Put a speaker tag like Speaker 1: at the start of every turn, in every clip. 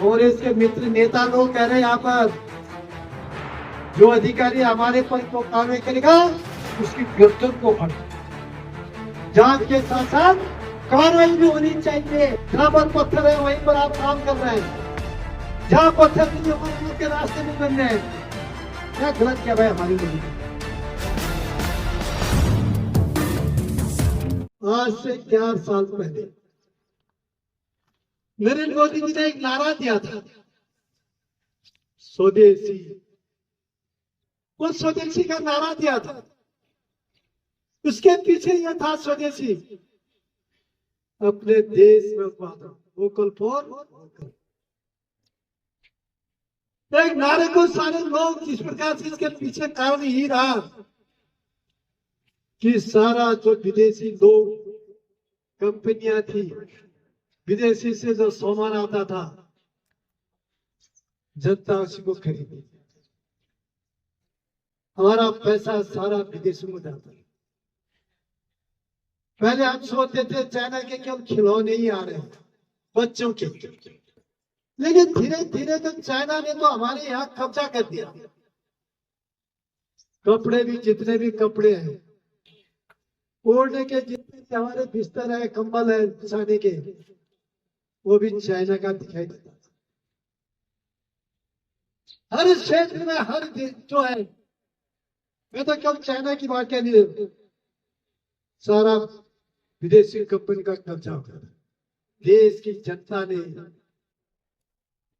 Speaker 1: और इसके मित्र नेता लोग कह रहे हैं यहाँ पर जो अधिकारी हमारे पर को कार्रवाई करेगा उसकी गर्दन को फट। जांच के साथ साथ कार्रवाई भी होनी चाहिए। जहां पर पत्थर है वहीं पर आप काम कर रहे हैं, जहां पत्थर नहीं है वहीं के रास्ते में बन रहे हैं। क्या गलत किया भाई हमारी लोगों ने? आज से 4 साल पहले नरेंद्र मोदी जी ने एक नारा दिया था, स्वदेशी। वो स्वदेशी का नारा दिया था, उसके पीछे यह था स्वदेशी, अपने देश में उत्पादन, वोकल फॉर वोकल। एक नारे को सारे लोग जिस प्रकार से इसके पीछे कारण ही रहा कि सारा जो विदेशी लोग कंपनियां थी, विदेशी से जो सामान आता था, जनता उसी को खरीदी। हमारा पैसा सारा विदेशों में जाता है। पहले हम सोचते थे चाइना के केवल खिलौने ही आ रहे हैं बच्चों के, लेकिन धीरे धीरे तो चाइना ने तो हमारे यहाँ कब्जा कर दिया। कपड़े भी, जितने भी कपड़े हैं, ओढ़ने के जितने हमारे बिस्तर है, कंबल है बिछाने के, वो भी चाइना का दिखाई देता। हर क्षेत्र में हर जो है, मैं तो कब चाइना की बात कह नहीं, सारा विदेशी कंपनी का कब्जा हो गया। देश की जनता ने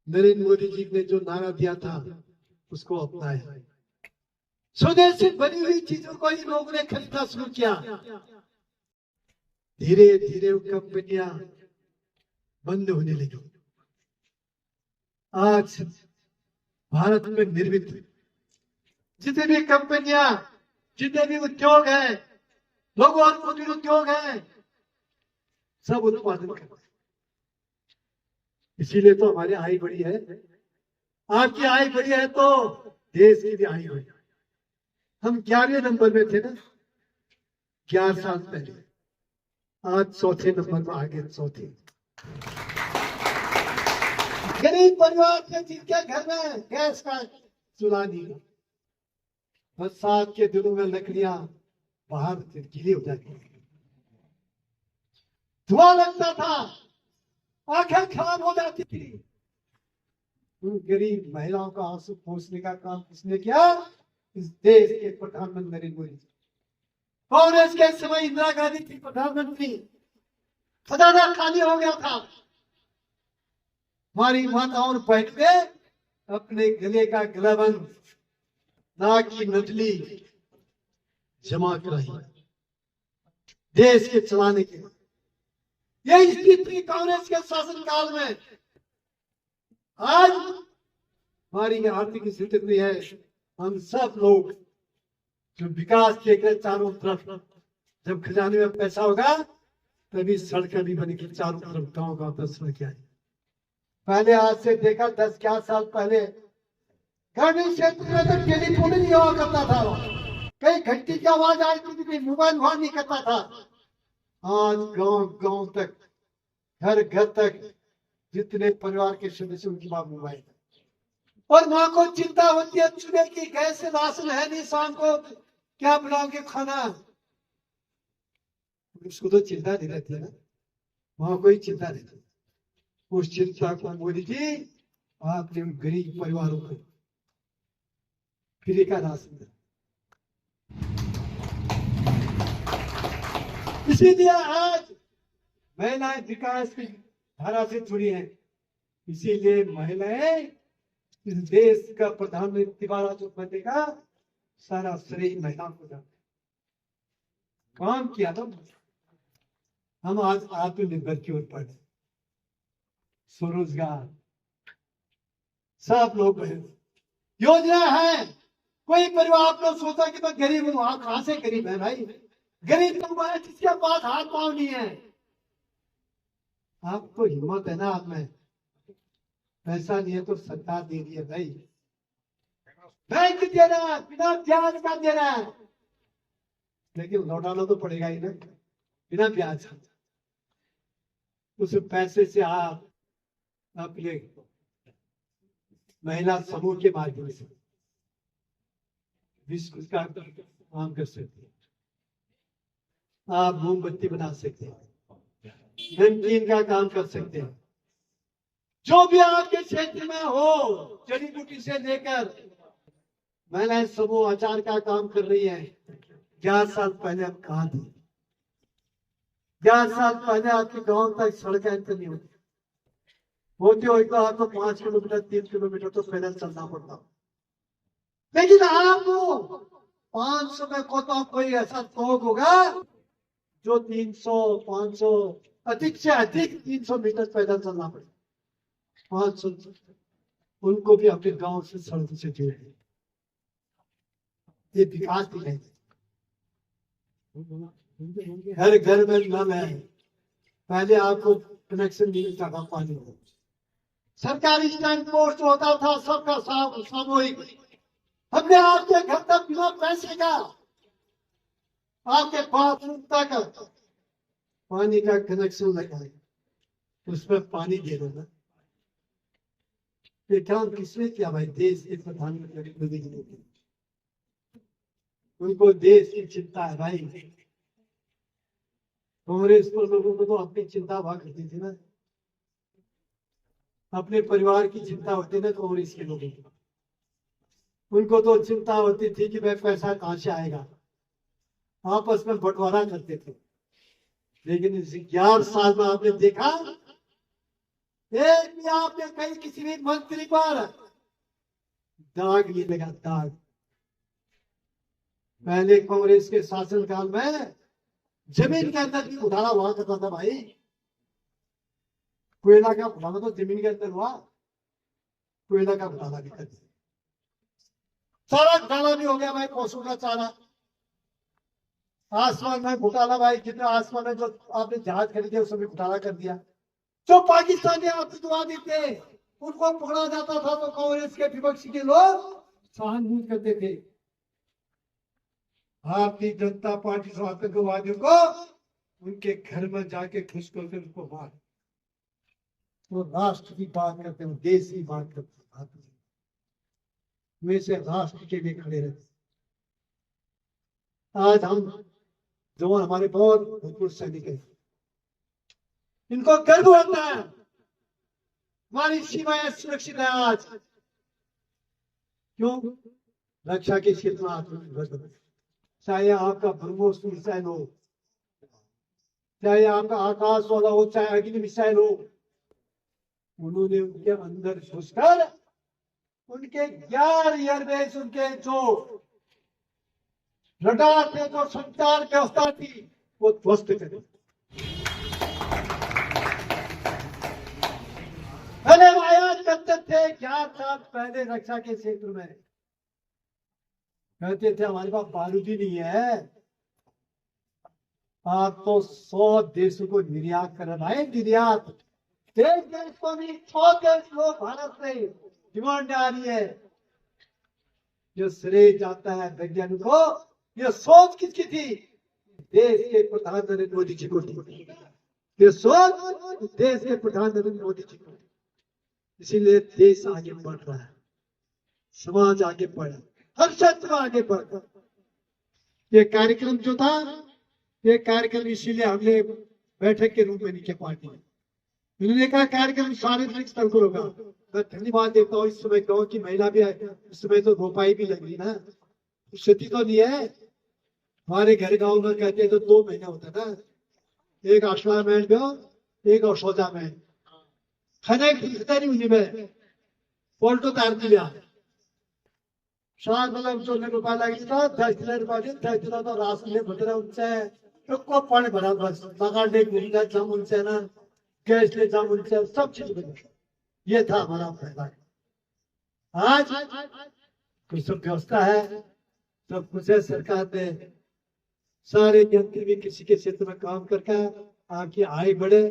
Speaker 1: नरेंद्र मोदी जी ने जो नारा दिया था उसको अपनाया। स्वदेशी बनी हुई चीजों को ही लोगों ने खरीदना शुरू किया। धीरे धीरे वो कंपनियां बंद होने लगी। आज भारत में निर्मित जितने भी कंपनियां, जितने भी उद्योग हैं, लोगों और कुटीर उद्योग हैं, सब उत्पादन करते हैं। इसीलिए तो हमारी आय बढ़ी है। आपकी आय बढ़ी है तो देश की भी आय बढ़ी। हम 11वें नंबर में थे ना 11 साल पहले, आज 4थे नंबर में आ गए। 4थे गरीब परिवार के जिनके घर में गैस का चूल्हा नहीं, बरसात के दिनों में लकड़ियां बाहर गीली हो जाती है, धुआं लगता था, आंखें खराब हो जाती थी। उन गरीब महिलाओं का आंसू पोंछने का काम किसने किया? इस देश के प्रधानमंत्री नरेंद्र मोदी। कांग्रेस के समय इंदिरा गांधी थी प्रधानमंत्री, खजाना खाली हो गया था। हमारी माताओं और बहनें अपने गले का गलाबंद, नाक की नथली जमा कराई देश के चलाने के। यही स्थिति थी कांग्रेस के शासनकाल में। आज हमारी आर्थिक स्थिति है, हम सब लोग जो विकास के चारों तरफ, जब खजाने में पैसा होगा तभी सड़कें भी बनेगी चारों तरफ, गांव गांव तक सड़कें आई। पहले आज से देखा 10-11 साल पहले ग्रामीण क्षेत्र में तो टेलीफोन नहीं हुआ करता था, कहीं घंटी की आवाज आई थी, मोबाइल वहां नहीं करता था। आज गांव गांव तक, घर घर तक जितने परिवार के सदस्य उनकी बात मोबाइल है। और माँ को चिंता होती है चूल्हे की, गैस से राशन है नहीं, शाम को क्या बनाओगे खाना, उसको तो चिंता नहीं रहती है ना, वहां कोई चिंता नहीं। उस चिंता को मोदी जी आपने गरीब परिवारों को फ्री का राशन दिया। इसीलिए आज महिलाएं विकास की धारा से जुड़ी हैं। इसीलिए महिलाएं इस देश का प्रधानमंत्री वाला जो बनेगा, सारा श्रेय महिलाओं को जाता है। काम किया ना, हम आज आत्मनिर्भर की ओर बढ़े, स्वरोजगार, सब लोग योजना है। कोई परिवार आप लोग सोचा कि मैं गरीब हूं, आप कहां से गरीब है भाई? गरीब तो है जिसके पास हाथ पांव नहीं है। आपको हिम्मत है ना, आप में पैसा नहीं है तो सरकार दे रही है भाई, बैंक दे रहा है, बिना ब्याज का दे रहा है, लेकिन लौटाना तो पड़ेगा ही ना, बिना ब्याज का। उस पैसे से आप अपने महिला समूह के माध्यम से बिस्कुट का काम कर सकते हैं, आप मोमबत्ती बना सकते हैं, नमकीन का काम कर सकते हैं, जो भी आपके क्षेत्र में हो, जड़ी बूटी से लेकर महिलाएं समूह अचार का काम कर रही है। 11 साल पहले हम कहा थे? 11 साल पहले आपके गांव तक सड़कें नहीं होती हो तो आपको 5 किलोमीटर 3 किलोमीटर तो पैदल चलना पड़ता, लेकिन आपको 500 में कोई ऐसा थोक होगा जो 300 500 अधिक से अधिक 300 मीटर पैदल चलना पड़े। 500 उनको भी अपने गांव से सड़क से जोड़े, ये विकास दिखाएंगे। हर घर में नल है, पहले आपको कनेक्शन नहीं मिलता था पानी को, सरकारी स्टैंड पोस्ट होता था सबका सामूहिक। हमने आपके घर तक बिना पैसे का, आपके बाथरूम तक पानी का कनेक्शन लगाए, उसमें पानी दे देना। ये काम किसने किया भाई? देश के प्रधानमंत्री मोदी जी ने किया। उनको देश की चिंता है भाई। कांग्रेस पर लोगों को तो अपनी चिंता हुआ करती थी ना, अपने परिवार की चिंता होती ना कांग्रेस के लोगों को। उनको तो चिंता होती थी कि भाई पैसा कहां से आएगा, आपस में बंटवारा करते थे। लेकिन इस 11 साल में आपने देखा एक भी आपने कहीं किसी भी मंत्री पर दाग नहीं लगा, दाग। पहले कांग्रेस के शासनकाल में जमीन के अंदर भी घोटाला हुआ करता था भाई। कोयला का घोटाला तो जमीन के अंदर हुआ, कोयला का घोटाला भी कर दिया। सारा घोटाला भी हो गया भाई, पशु का चारा। आसमान में घोटाला भाई, जितने आसमान में जो आपने जहाज खरीदे उसमें घोटाला कर दिया। जो पाकिस्तानी आतंकवादी थे उनको पकड़ा जाता था तो कांग्रेस के विपक्षी के लोग सहानुभूति करते थे। भारतीय जनता पार्टी से आतंकवादियों को उनके घर में जाके खुश करके उनको मार, वो राष्ट्र की बात करते हैं, देश की बात करते हैं, में से राष्ट्र के लिए खड़े रहते। आज हम जवान हमारे बहुत भूतपूर्व सैनिक हैं, इनको गर्व होता है हमारी सीमाएं सुरक्षित है आज। क्यों? रक्षा के क्षेत्र में आत्मनिर्भर, चाहे आपका ब्रह्मोस मिसाइल हो, चाहे आपका आकाश वाला हो, चाहे अग्नि मिसाइल हो, उन्होंने उनके अंदर घुसकर उनके 11 एयरबेस, उनके जो रडार थे, जो संचार व्यवस्था थी, वो ध्वस्त करे। पहले आयात करते थे 4 साल पहले रक्षा के क्षेत्र में, कहते थे हमारे पास बारूद ही नहीं है। आप तो 100 देशों को निर्यात कर रहा है, निर्यात। एक देश को नहीं 100 देश को भारत से डिमांड आ रही है। जो श्रेय जाता है वैज्ञानिकों, ये सोच किसकी थी? देश के प्रधानमंत्री नरेंद्र मोदी जी को थी। ये सोच देश के प्रधानमंत्री नरेंद्र मोदी जी को। इसीलिए देश आगे बढ़ रहा है, समाज आगे बढ़ रहा है, हर क्षेत्र में आगे बढ़ रहा है। ये कार्यक्रम जो था, ये कार्यक्रम इसीलिए हमने बैठक के रूप में लिखे पार्टी में। उन्होंने कहा कार्यक्रम सार्वजनिक स्थल पर होगा। मैं धन्यवाद देता हूँ, इस समय गाँव की महिला भी है, इस समय तो रोपाई भी लग रही ना, स्थिति तो नहीं है। हमारे घर गांव में कहते तो 2 महीना होता था, एक आश्वा में एक औषधा में खाने नहीं उन्हीं में पोल्टो तार दिया। शायद मतलब जो रुपया लगेगा 10 रुपया दिन 10 तो राशन ले भर उनसे को पानी भरा, बस लगाने घूमना जम उनसे ना, गैस ले जम उनसे, सब चीज बना। ये था हमारा पहला। आज कुछ सब व्यवस्था है, सब कुछ है सरकार ने, सारे यंत्र भी किसी के क्षेत्र में काम करके आपकी आय बढ़े,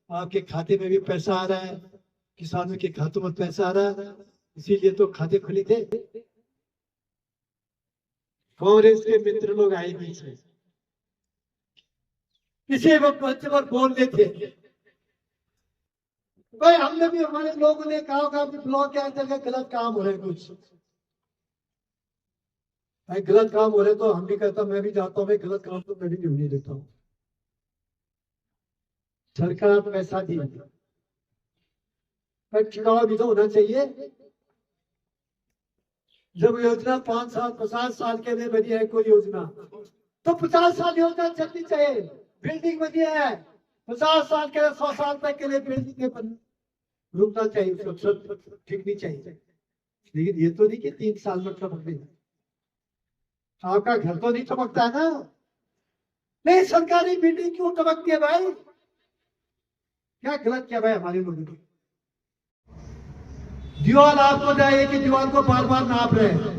Speaker 1: आपके खाते में भी पैसा आ रहा है, किसानों के खातों में पैसा आ रहा है, इसीलिए तो खाते खुले थे। कांग्रेस के मित्र लोग आए बीच में, किसी वक्त मंच पर बोल रहे थे भाई हमने भी, हमारे लोगों ने कहा होगा ब्लॉक के अंदर गलत काम हो रहे हैं कुछ, भाई गलत काम हो रहे तो हम भी कहता, मैं भी जाता हूँ भाई, गलत काम तो मैं भी नहीं होने देता हूँ। सरकार पैसा दी, पर चुनाव भी तो होना चाहिए। जब योजना 5 साल 50 साल के लिए बनी है कोई योजना, तो 50 साल योजना चलनी चाहिए। बिल्डिंग बनी है 50 साल के लिए, 100 साल तक के लिए बिल्डिंग बन रुकना चाहिए, ठीक नहीं चाहिए। लेकिन ये तो नहीं कि 3 साल में टपक गई। आपका घर तो नहीं टपकता है ना? नहीं, सरकारी बिल्डिंग क्यों टपकती है भाई? क्या गलत किया भाई हमारे लोगों ने? दीवार आपको चाहिए कि दीवार को बार बार नाप रहे हैं।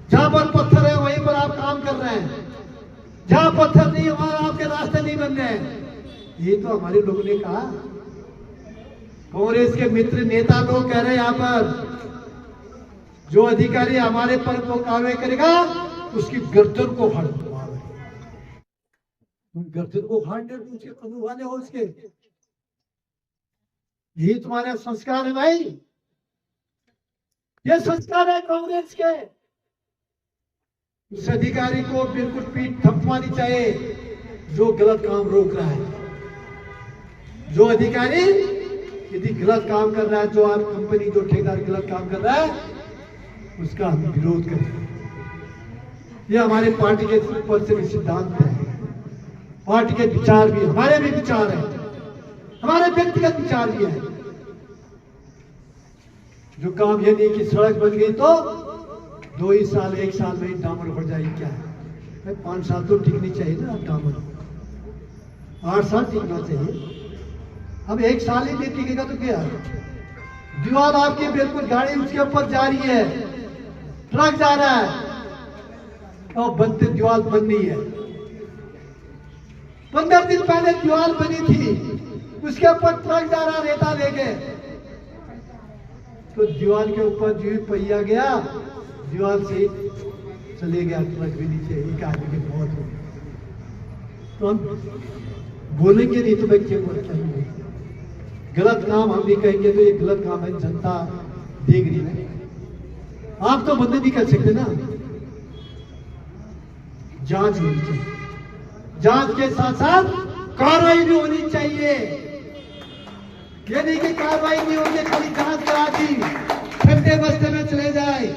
Speaker 1: जहां पर पत्थर है वहीं पर आप काम कर रहे हैं, जहां पत्थर नहीं है वहां आपके रास्ते नहीं बन रहे हैं। ये तो हमारे लोगों ने कहा। कांग्रेस के मित्र नेता लोग कह रहे हैं यहाँ पर, जो अधिकारी हमारे पर को कार्रवाई करेगा उसकी गर्दन को फाड़ दो, गर्दन को फाड़ दे, उसके कानून वाले हो उसके। यही तुम्हारा संस्कार है भाई, ये संस्कार है कांग्रेस के। उस अधिकारी को बिल्कुल पीठ थपथपानी चाहिए जो गलत काम रोक रहा है। जो अधिकारी यदि गलत काम कर रहा है, जो आप कंपनी, जो ठेकेदार गलत काम कर रहा है, उसका हम विरोध करें। ये हमारे पार्टी के ऊपर से भी सिद्धांत है, पार्टी के विचार भी, हमारे भी विचार है, हमारे व्यक्तिगत विचार भी है। जो काम ये नहीं कि सड़क बन गई तो 2 ही साल 1 साल में ही डामर हो जाएगी, क्या है? 5 साल तो टिकनी चाहिए ना डामर, 8 साल टिकना चाहिए। अब 1 साल ही नहीं टिकेगा तो क्या? दीवार आपकी बिल्कुल, गाड़ी उसके ऊपर जा रही है, ट्रक जा रहा है और बनते दीवार बन रही है। 15 दिन पहले दीवार बनी थी, उसके ऊपर ट्रक जा रहा, रेता लेके, तो दीवार के ऊपर जो पहिया गया, दीवार से चले गया, ट्रक भी नीचे, एक आदमी की मौत हो गई। तो हम बोलेंगे नहीं तो मैं क्यों बोलेंगे? गलत काम हम नहीं कहेंगे तो ये गलत काम है, जनता देख रही है। आप तो बंद नहीं कर सकते ना। जांच होनी चाहिए, जांच के साथ साथ कार्रवाई भी होनी चाहिए। ये नहीं कि कार्रवाई नहीं होगी, खाली जांच करा दी, ठंडे बस्ते में चले जाए।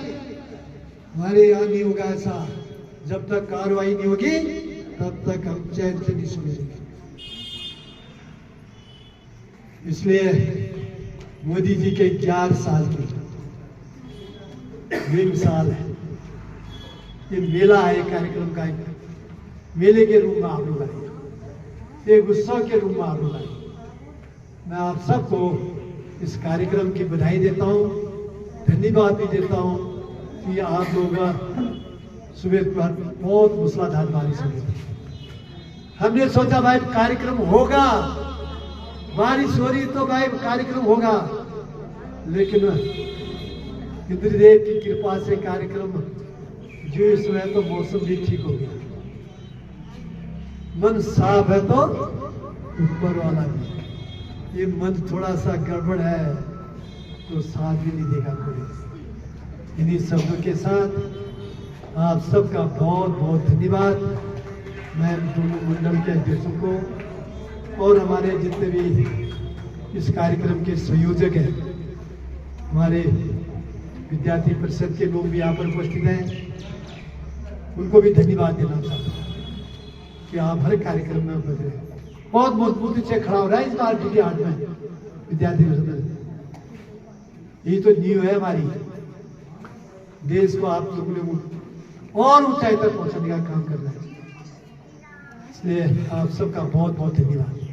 Speaker 1: हमारे यहाँ नहीं होगा ऐसा। जब तक कार्रवाई नहीं होगी तब तक हम चैन से नहीं सुनेंगे। इसलिए मोदी जी के 11 साल की बेमिसाल है। ये मेला है, कार्यक्रम का एक मेले के रूप में आप लोग आए, एक उत्सव के रूप में आप लोग आए। मैं आप सबको इस कार्यक्रम की बधाई देता हूँ, धन्यवाद भी देता हूँ कि आप लोग सुबह पर बहुत मूसलाधार बारिश हुई। हमने सोचा भाई कार्यक्रम होगा, बारिश हो रही तो भाई कार्यक्रम होगा, लेकिन इंद्रदेव की कृपा से कार्यक्रम जो इस समय तो मौसम भी ठीक हो गया। मन साफ है तो ऊपर वाला भी, ये मन थोड़ा सा गड़बड़ है तो साथ भी नहीं देगा कोई। इन्हीं शब्दों के साथ आप सबका बहुत बहुत धन्यवाद। मैं दोनों मंडल के अध्यक्षों को और हमारे जितने भी इस कार्यक्रम के संयोजक हैं, हमारे विद्यार्थी परिषद के लोग भी यहाँ पर उपस्थित हैं, उनको भी धन्यवाद देना चाहता हूँ कि आप हर कार्यक्रम में उपस्थित हैं। बहुत मजबूती से खड़ा हो रहा है इस बार DD8 में विद्यार्थी परिषद। यही तो नींव है हमारी, देश को आप लोगों ने और ऊंचाई तक पहुंचाने का काम कर रहे हैं। इसलिए आप सबका बहुत बहुत धन्यवाद।